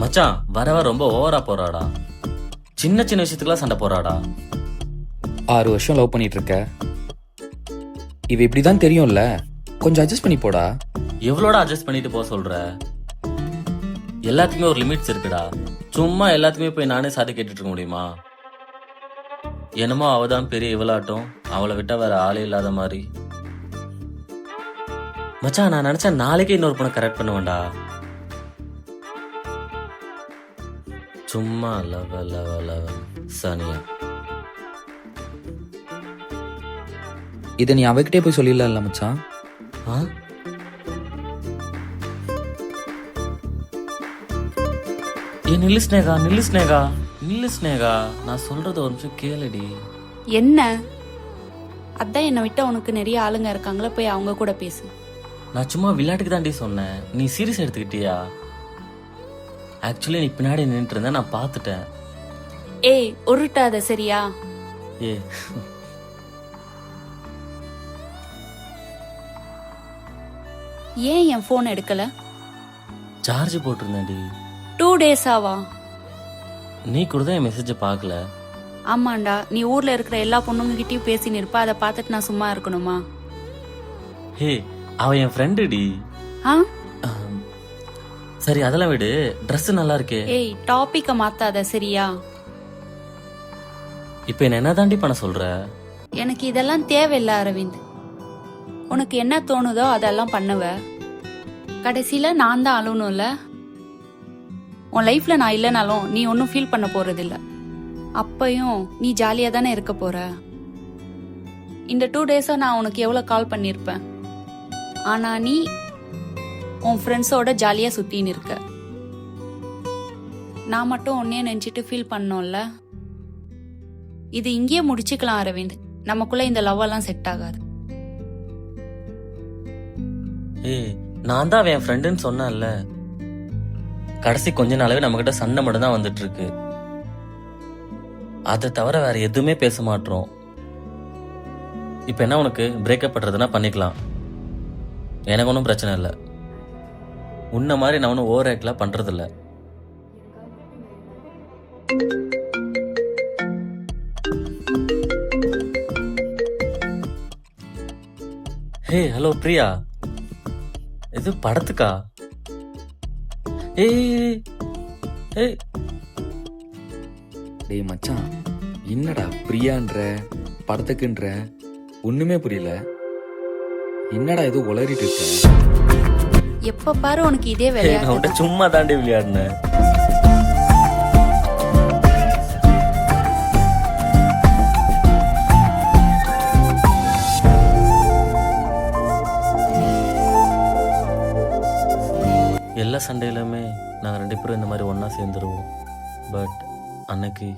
மச்சான் வர வர ரொம்ப ஓவரா போறாடா. சின்ன சின்ன விஷயத்துக்குலாம் சண்டை போறாடா. 6 வருஷம் லவ் பண்ணிட்டு இருக்க. இவ இப்படிதான் தெரியும்ல, கொஞ்சம் அட்ஜஸ்ட் பண்ணி போடா. எவ்வளோட அட்ஜஸ்ட் பண்ணிட்டு போக சொல்ற? எல்லாத்துக்குமே ஒரு லிமிட்ஸ் இருக்குடா. சும்மா எல்லாத்துக்குமே போய் நானே சாரி கேட்டுட்டு இருக்க முடியுமா? என்னமோ அவதான் பெரிய இவளாட்டம், அவளை விட்டா வேற ஆளே இல்லாத மாதிரி. மச்சான் நான் நினைச்சேன் நாளைக்கே இன்னொரு பொண்ணை கரெக்ட் பண்ணுவேன்டா. சும்மா லவ லவ லவ சனியா. இதை நீ அவகிட்டே போய் சொல்லிடல மச்சான். ஆ? நில்லு ஸ்னேகா, நில்லு ஸ்னேகா, நில்லு ஸ்னேகா, நான் சொல்றது ஒரு நிமிஷம் கேளுடி. என்ன? அதான் என்னை விட்ட உனக்கு நிறைய ஆளுங்க இருக்காங்களா, போய் அவங்க கூட பேசு. நான் சும்மா விளையாட்டுக்கு தாண்டி சொன்னேன், நீ சீரியஸ் எடுத்துக்கிட்டியா? ஆக்சுவலி நீ பின்னாடி நின்றுட்டு இருந்த, நான் பார்த்துட்டேன். ஏய் உருட்டாத சரியா? ஏ ஏன் என் போன் எடுக்கல? சார்ஜ் போட்டிருந்தேன்டி. 2 டேஸாவா? நீ கூட தான் என் மெசேஜை பார்க்கல. ஆமாண்டா, நீ ஊர்ல இருக்கிற எல்லா பொண்ணுங்க கிட்டயும் பேசின்னு இருப்ப, அதை பார்த்துட்டு நான் சும்மா இருக்கணுமா? ஹே, அவ என் ஃப்ரெண்டுடி. ஆ? சரி அதெல்லாம் விடு, ட்ரெஸ் நல்லா இருக்கே. ஏய் டாபிக்க மாத்தாத சரியா? இப்போ என்ன தாண்டி பண்ண சொல்ற? எனக்கு இதெல்லாம் தேவையில்ல அரவிந்த். உனக்கு என்ன தோணுதோ அதெல்லாம் பண்ணுவ. கடைசியில நான் தான் அழுவணும்ல. உன் லைஃப்ல நான் இல்லைனாலும் நீ ஒன்னும் ஃபீல் பண்ண போறதில்ல. அப்பயும் நீ ஜாலியா தானே இருக்க போற. இந்த 2 டேஸா நான் உனக்கு எவ்வளவு கால் பண்ணிருப்பேன். ஆனா நீ உன் ஃப்ரெண்ட்ஸோட ஜாலியா சுத்தின்னு இருக்க. நான் மட்டும் உன்னையே நினைச்சிட்டு ஃபீல் பண்ணோம்ல. இது இங்கேயே முடிச்சுக்கலாம் அரவிந்த். நமக்குள்ள இந்த லவ் எல்லாம் செட் ஆகாது. ஏய், நான் தான் என் ஃப்ரெண்டுன்னு சொன்னேன்ல. கடைசி கொஞ்ச நாளாவே நம்ம கிட்ட சண்டை மட்டும் தான் வந்துட்டு இருக்கு. அதை தவிர வேற எதுவுமே பேச மாட்டோம். இப்ப என்ன உனக்கு பிரேக்கப் பண்றதுன்னா பண்ணிக்கலாம், எனக்கு ஒன்றும் பிரச்சனை இல்லை. உன்ன மாதிரி நான் ஒன்றும் ஓவர் ஆக்ட்லாம் பண்றது இல்லை. ஹே ஹலோ பிரியா, இது படத்துக்கா? ஏய் ஏய் டேய் மச்சான், என்னடா பிரியான்ற படத்துக்குன்ற ஒண்ணுமே புரியல. என்னடா இது உளறிட்டு இருக்க? எப்ப பாரு உனக்கு இதே நான் விளையாட்டு. உன்கிட்ட சும்மா தாண்டி விளையாடினேன். எல்லா சண்டையிலுமே நாங்கள் 2 பேரும் இந்த மாதிரி ஒன்றா சேர்ந்துருவோம். பட் அன்னைக்கு